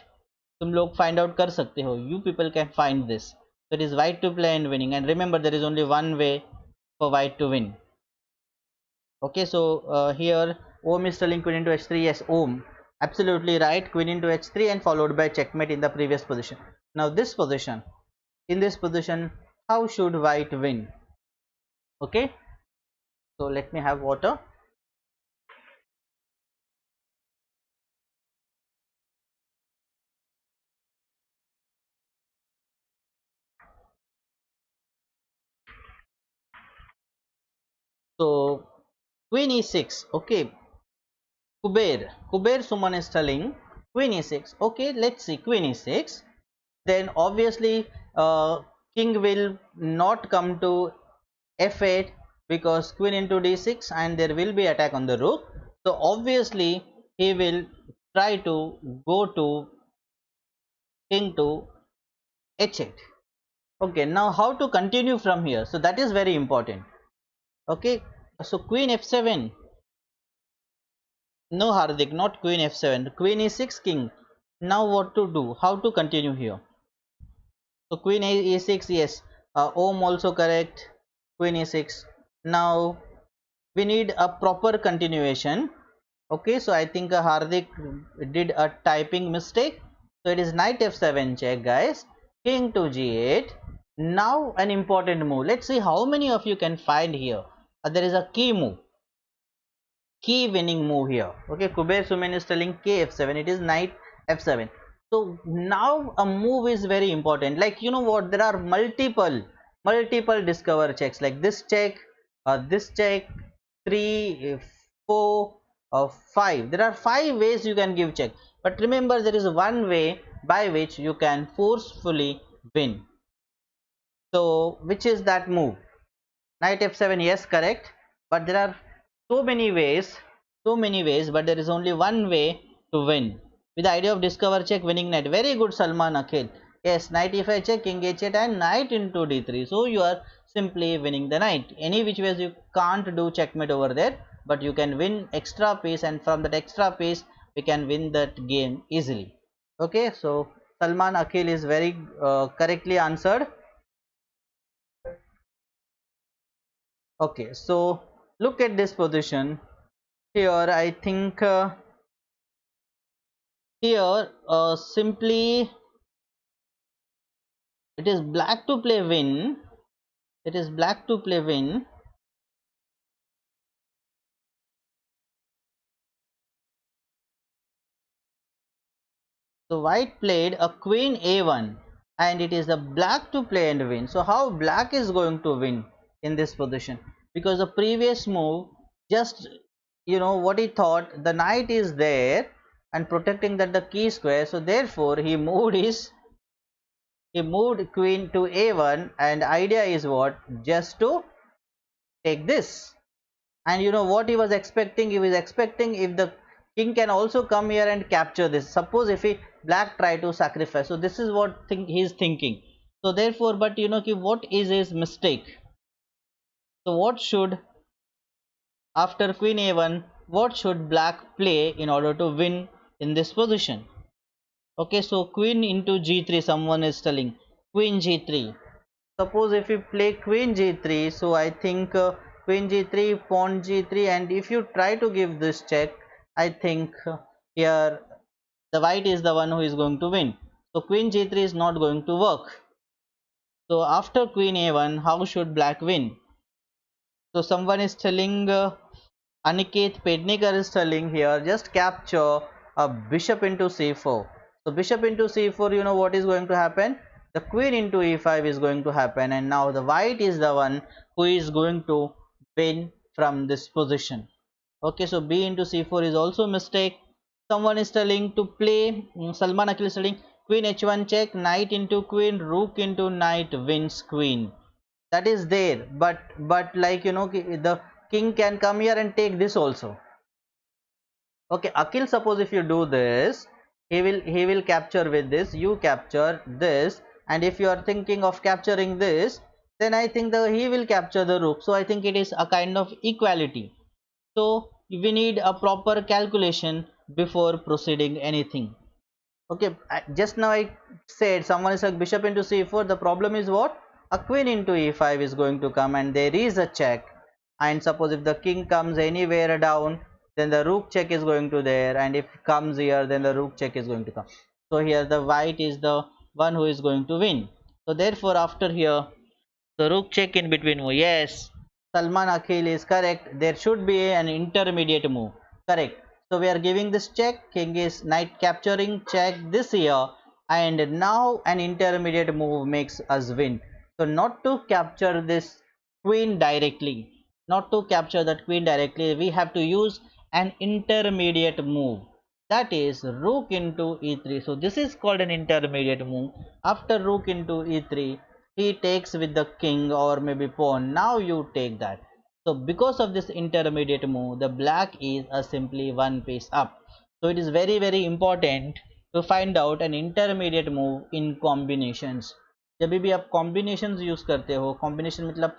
[SPEAKER 1] तुम लोग find out कर सकते हो. You people can find this. So it is white to play and winning. And remember, there is only one way for white to win. Okay, so here Om is telling queen into h3. Yes, Om, absolutely right. Queen into h3 and followed by checkmate in the previous position. Now this position, in this position, how should white win? Okay, so let me have water. So queen e6. Okay, Kuber Suman is telling queen e6. Okay, let's see, queen e6. Then obviously king will not come to f8 because queen into d6 and there will be attack on the rook. So obviously he will try to go to king to h8. Okay, now how to continue from here? So that is very important. Okay, so queen f7. No, Hardik, not queen f7. Queen e6, king. Now what to do? How to continue here? So queen e6, yes. Om also correct. Queen e6. Now we need a proper continuation. Okay, so I think Hardik did a typing mistake. So it is knight f7 check, guys. King to g8. Now an important move. Let's see how many of you can find here. There is a key move, key winning move here. Okay, Kuber Suman is telling kf7. It is knight f7. So now a move is very important. Like, you know what? There are multiple discover checks, like this check, 3, 4, 5. There are 5 ways you can give check. But remember, there is one way by which you can forcefully win. So which is that move? Knight f7, yes, correct. But there are so many ways, but there is only one way to win. With the idea of discover check, winning knight. Very good, Salman Akhil. Yes, knight e5 check, king h8 and knight into d3. So you are simply winning the knight. Any which ways you can't do checkmate over there, but you can win extra piece, and from that extra piece we can win that game easily. Okay, so Salman Akhil is very correctly answered. Okay, so look at this position here. I think here simply it is black to play win. It is black to play win. So white played a queen a1, and it is the black to play and win. So how black is going to win in this position? Because the previous move, just, you know what he thought, the knight is there and protecting that the key square. So therefore he moved queen to a1, and idea is what? Just to take this. And you know what he was expecting? He was expecting if the king can also come here and capture this. Suppose if he black try to sacrifice, so this is what he is thinking. So therefore, but you know, what is his mistake? So what should, after queen a1, what should black play in order to win in this position? Okay, so queen into g3, someone is telling queen g3. Suppose if you play queen g3, so I think queen g3, pawn g3, and if you try to give this check, I think here the white is the one who is going to win. So queen g3 is not going to work. So after queen a1, how should black win? So someone is telling Aniket Pednekar is telling here, just capture a bishop into c4. So bishop into c4, you know what is going to happen? The queen into e5 is going to happen, and now the white is the one who is going to win from this position. Okay, so b into c4 is also mistake. Someone is telling to play, Salman Akhil is telling queen h1 check, knight into queen, rook into knight wins queen. That is there, but like, you know, the king can come here and take this also. Okay, Akhil, suppose if you do this, he will capture with this, you capture this, and if you are thinking of capturing this, then I think he will capture the rook. So I think it is a kind of equality. So we need a proper calculation before proceeding anything. Okay, just now I said someone is like bishop into c4. The problem is what? A queen into e5 is going to come, and there is a check. And suppose if the king comes anywhere down, then the rook check is going to there, and if comes here, then the rook check is going to come. So here the white is the one who is going to win. So therefore after here, the rook check in between move. Yes, Salman Akhil is correct. There should be an intermediate move. Correct. So we are giving this check. King is knight capturing check this here, and now an intermediate move makes us win. So not to capture this queen directly, we have to use an intermediate move. That is rook into e3. So this is called an intermediate move. After rook into e3, he takes with the king or maybe pawn. Now you take that. So because of this intermediate move, the black is simply one piece up. So it is very important to find out an intermediate move in combinations. जब भी आप combinations use करते हो, combination मतलब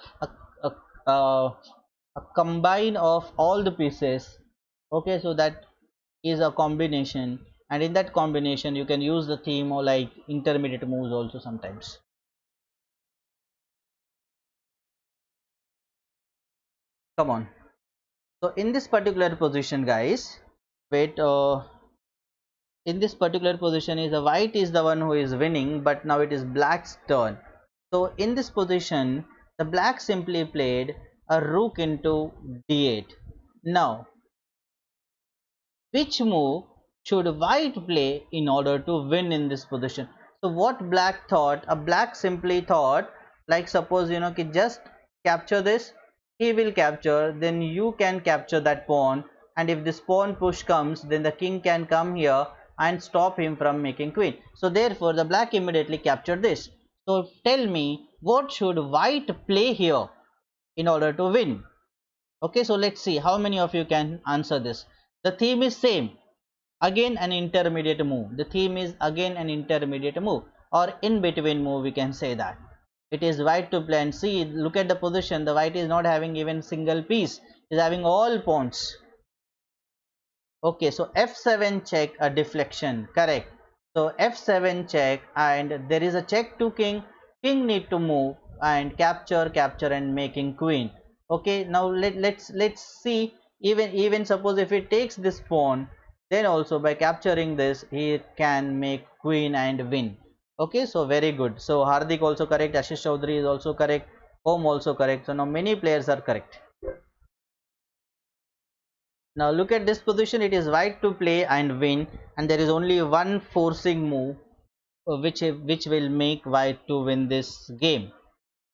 [SPEAKER 1] a combine of all the pieces. Okay, so that is a combination, and in that combination you can use the theme or like intermediate moves also sometimes. Come on. So in this particular position, guys, wait, in this particular position is the white is the one who is winning, but now it is black's turn. So in this position, the black simply played a rook into d8. Now, which move should white play in order to win in this position? So what black thought? A black simply thought, like suppose ki just capture this, he will capture, then you can capture that pawn, and if this pawn push comes, then the king can come here and stop him from making queen. So therefore the black immediately captured this. So tell me, what should white play here in order to win? Okay, so let's see how many of you can answer this. The theme is same, again an intermediate move. The theme is again an intermediate move, or in between move, we can say that. It is white to play, and see, look at the position. The white is not having even single piece, is having all pawns. Okay, so f7 check, a deflection, correct. So f7 check, and there is a check to king. King need to move and capture, and making queen. Okay, now let's see, even suppose if he takes this pawn, then also by capturing this he can make queen and win. Okay, so very good. So Hardik also correct, Ashish Chaudhary is also correct, Om also correct. So now many players are correct. Now look at this position, it is white to play and win, and there is only one forcing move which will make white to win this game.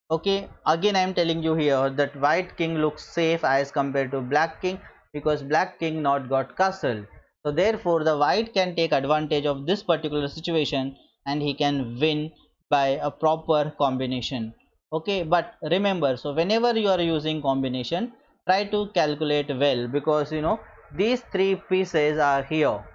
[SPEAKER 1] Okay, again I am telling you here that white king looks safe as compared to black king, because black king not got castle. So therefore the white can take advantage of this particular situation and he can win by a proper combination. Okay, but remember, so whenever you are using combination, try to calculate well, because these three pieces are here,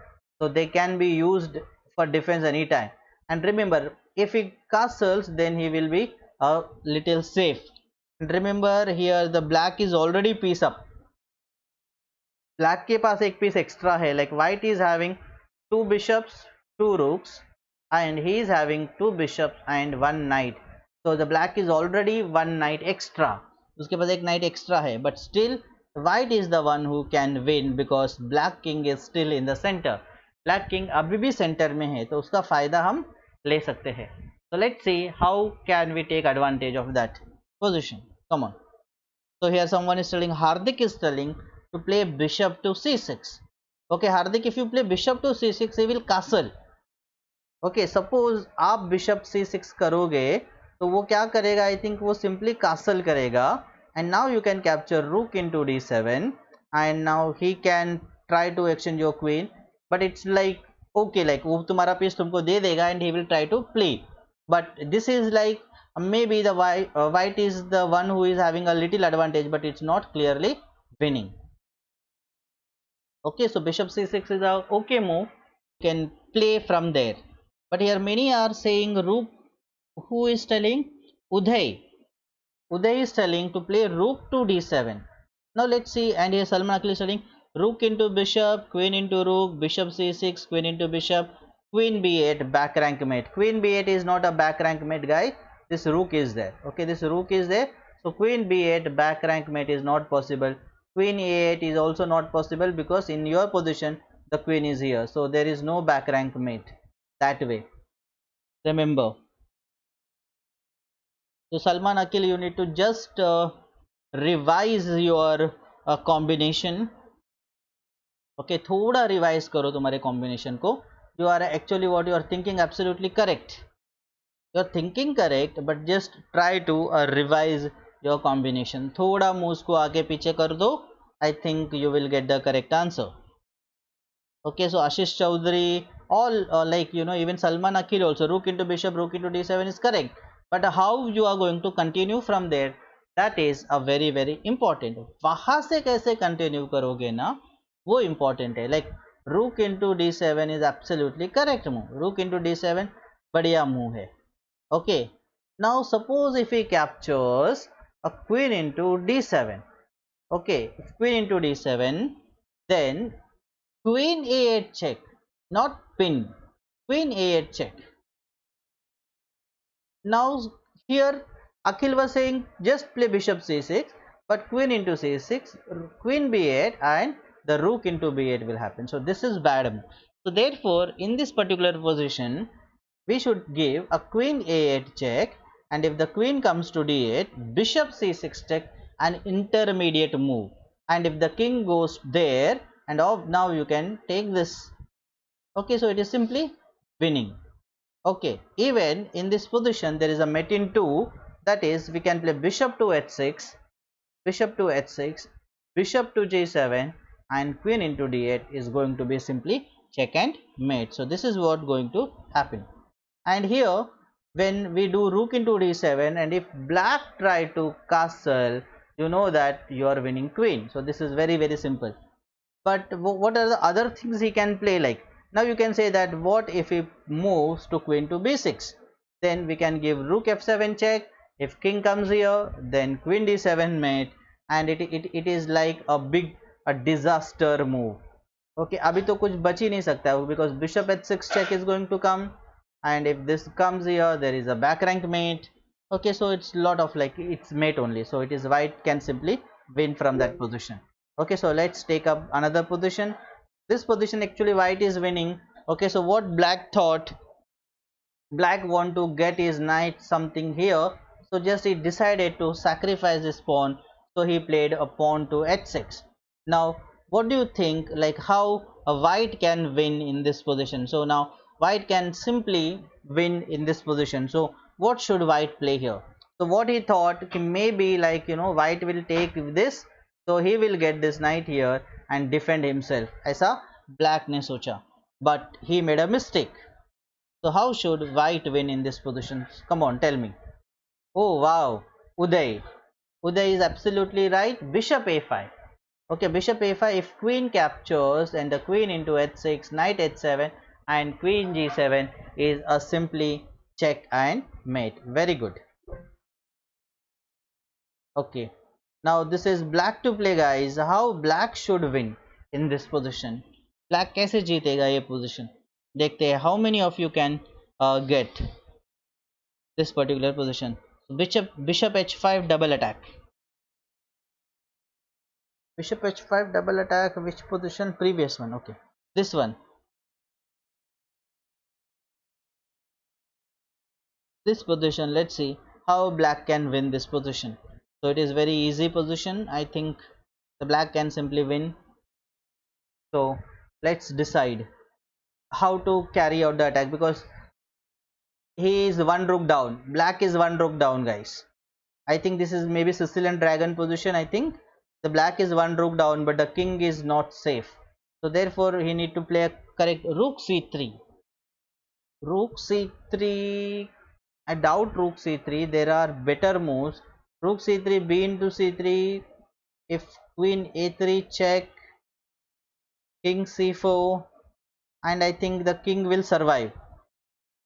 [SPEAKER 1] so they can be used for defense anytime. And remember, if he castles, then he will be a little safe. And remember, here the black is already piece up, black के पास एक piece extra है, like white is having two bishops, two rooks, and he is having two bishops and one knight. So the black is already one knight extra, उसके पास एक knight extra है, but still white is the one who can win because black king is still in the center. Black king अभी भी center में है, तो उसका फायदा हम ले सकते हैं. So let's see how can we take advantage of that position. Come on. So here someone is telling, Hardik is telling to play bishop to c6. Okay, Hardik, if you play bishop to c6, he will castle. Okay, suppose आप bishop c6 करोगे, तो वो क्या करेगा? I think वो simply castle करेगा, and now you can capture rook into d7, and now he can try to exchange your queen, but it's like okay, like वो तुम्हारा piece तुमको दे देगा and he will try to play, but this is like maybe the white is the one who is having a little advantage, but it's not clearly winning. Okay, so bishop c6 is a okay move, you can play from there. But here many are saying rook. Who is telling? Uday is telling to play rook to d7. Now let's see, and here Salman Akhil is telling rook into bishop, queen into rook, bishop c6, queen into bishop, queen b8, back rank mate. Queen b8 is not a back rank mate, guy. This rook is there. Okay, this rook is there. So queen b8 back rank mate is not possible. Queen a8 is also not possible because in your position the queen is here. So there is no back rank mate that way. Remember. So Salman Akhil, you need to just revise your combination. Okay, थोड़ा revise करो तुम्हारे combination को. You are actually what you are thinking absolutely correct. You are thinking correct, but just try to revise your combination. थोड़ा moves को आगे पीछे कर दो. I think you will get the correct answer. Okay, so Ashish Chaudhary, all like even Salman Akhil also, rook into bishop, rook into d7 is correct. But how you are going to continue from there, that is a very very important. वहाँ से कैसे continue करोगे ना, वो important है. Like rook into d7 is absolutely correct move. Rook into d7 बढ़िया move है. Okay. Now suppose if he captures a queen into d7. Okay, if queen into d7, then queen a8 check, not pin. Queen a8 check. Now here Akhil was saying just play bishop c6, but queen into c6, queen b8, and the rook into b8 will happen. So this is bad move. So therefore in this particular position we should give a queen a8 check, and if the queen comes to d8, bishop c6 check, an intermediate move, and if the king goes there, and now you can take this. Okay, so it is simply winning. Okay, even in this position there is a mate in 2, that is we can play bishop to h6, bishop to h6, bishop to g7, and queen into d8 is going to be simply check and mate. So this is what going to happen. And here when we do rook into d7, and if black try to castle, you know that you are winning queen. So this is very simple. But what are the other things he can play? Like, now you can say that what if he moves to queen to b6, then we can give rook f7 check. If king comes here, then queen d7 mate, and it is like a disaster move. Okay, abhi to kuch bach hi nahi sakta hai, because bishop h6 check is going to come, and if this comes here, there is a back rank mate. Okay, so it's lot of like it's mate only, so it is white can simply win from that position. Okay, so let's take up another position. This position actually white is winning. Okay, so what black thought, black want to get his knight something here, so just he decided to sacrifice his pawn, so he played a pawn to h6. Now what do you think, like how a white can win in this position? So now white can simply win in this position. So what should white play here? So what he thought, maybe like, you know, white will take this, so he will get this knight here and defend himself, aisa black ne socha, but he made a mistake. So how should white win in this position? Come on, tell me. Oh wow, Uday. Uday is absolutely right. Bishop a5. Okay, bishop a5. If queen captures and the queen into h6, knight h7, and queen g7 is a simply check and mate. Very good. Okay. Now this is black to play, guys. How black should win in this position? Black कैसे जीतेगा ये position? देखते हैं how many of you can get this particular position. So bishop h5 double attack. Bishop h5 double attack. Which position? Previous one. Okay, this one. This position. Let's see how black can win this position. So it is very easy position. I think the black can simply win. So let's decide how to carry out the attack, because he is one rook down. Black is one rook down, guys. I think this is maybe Sicilian dragon position. I think the black is one rook down, but the king is not safe. So therefore he need to play a correct rook c3. Rook c3. I doubt rook c3. There are better moves. Rook c3, b into c3. If queen a3 check, king c4, and I think the king will survive.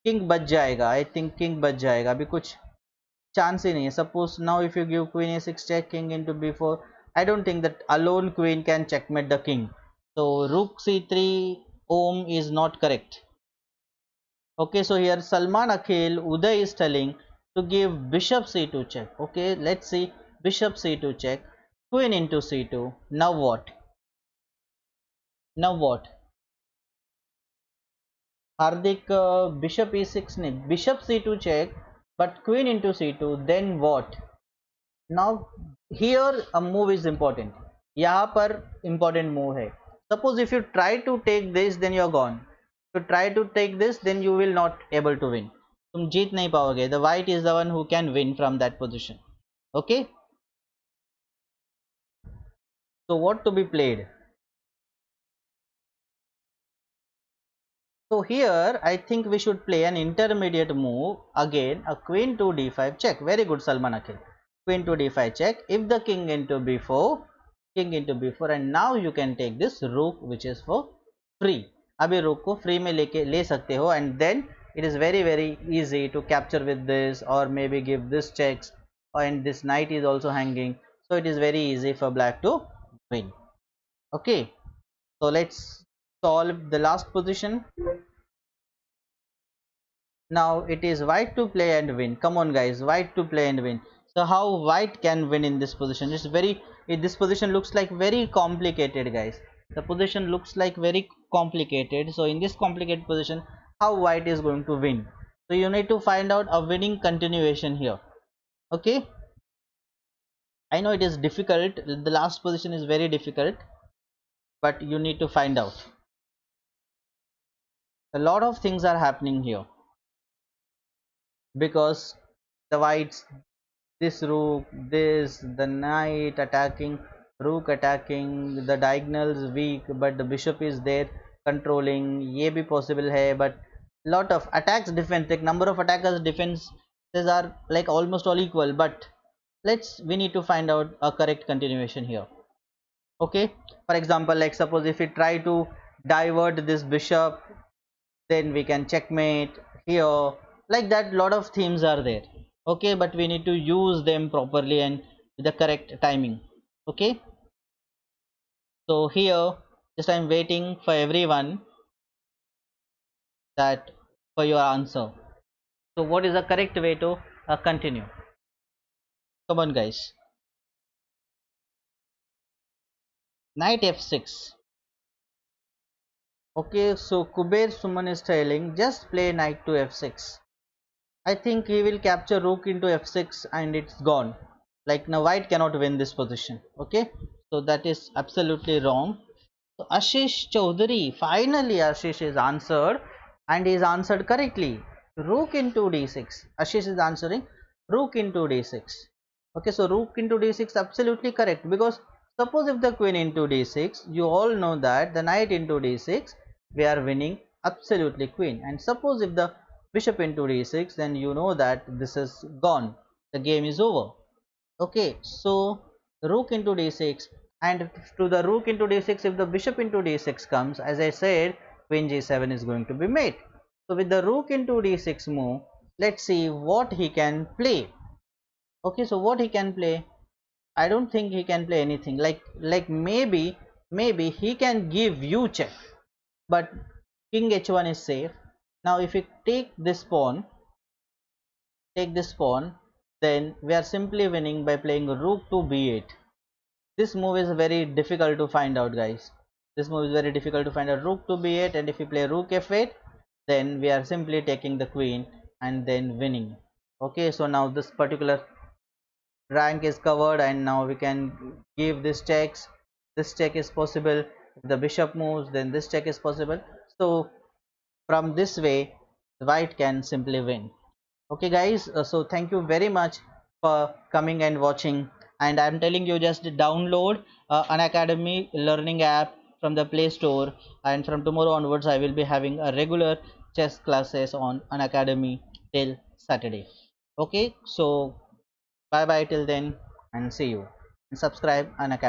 [SPEAKER 1] King बच जाएगा. I think king बच जाएगा. अभी कुछ chance ही नहीं है. Suppose now if you give queen a6 check, king into b4, I don't think that alone queen can checkmate the king. So rook c3 Om is not correct. Okay, so here Salman Akhil Uday is telling to give bishop c2 check. Okay, let's see. Bishop c2 check, queen into c2. Now what? Now what? Hardik, bishop e6 ne, bishop c2 check, but queen into c2, then what? Now here a move is important. यहाँ पर important move है. Suppose if you try to take this, then you are gone. If you try to take this, then you will not able to win. तुम जीत नहीं पाओगे. The white is the one who can win from that position. Okay. So what to be played? So here I think we should play an intermediate move, again a queen to d5 check. Very good, Salman Akhil. Queen to d5 check. If the king into b4, king into b4, and now you can take this rook which is for free. अभी rook को free में लेके ले सकते हो, and then it is very easy to capture with this, or maybe give this checks, and this knight is also hanging, so it is very easy for black to win. Okay, so let's solve the last position. Now it is white to play and win. Come on guys, white to play and win. So how white can win in this position? It's this position looks like very complicated, guys. The position looks like very complicated. So in this complicated position, how white is going to win? So you need to find out a winning continuation here. Okay, I know it is difficult, the last position is very difficult, but you need to find out. A lot of things are happening here because the whites, this rook, this, the knight attacking, rook attacking, the diagonals weak, but the bishop is there controlling. ये भी possible है, but lot of attacks defense, like number of attackers defenses are like almost all equal, but we need to find out a correct continuation here. Okay, for example, like suppose if we try to divert this bishop, then we can checkmate here, like that. Lot of themes are there. Okay, but we need to use them properly and with the correct timing. Okay, so here just I'm waiting for everyone that for your answer. So what is the correct way to continue? Come on guys. Knight f6. Okay, so Kuber Suman is telling just play knight to f6. I think he will capture rook into f6 and it's gone. Like now white cannot win this position. Okay, so that is absolutely wrong. So Ashish Chaudhary, finally Ashish is answered, and he is answered correctly. Rook into d6. Ashish is answering rook into d6. Okay, so rook into d6 absolutely correct, because suppose if the queen into d6, you all know that the knight into d6 we are winning absolutely queen, and suppose if the bishop into d6, then you know that this is gone, the game is over. Okay, so rook into d6, and to the rook into d6, if the bishop into d6 comes, as I said, queen g7 is going to be made. So with the rook into d6 move, let's see what he can play. Okay, so what he can play, I don't think he can play anything, like maybe he can give you check, but king h1 is safe. Now if we take this pawn, then we are simply winning by playing rook to b8. This move is very difficult to find out, guys. This move is very difficult to find out. Rook to b8, and if we play rook f8, then we are simply taking the queen and then winning. Okay, so now this particular rank is covered, and now we can give this checks. This check is possible. If the bishop moves, then this check is possible. So from this way, white can simply win. Okay guys, so thank you very much for coming and watching, and I'm telling you, just download Unacademy learning app from the Play Store, and from tomorrow onwards I will be having a regular chess classes on Unacademy till Saturday. Okay, so bye bye till then, and see you, and subscribe Unacademy.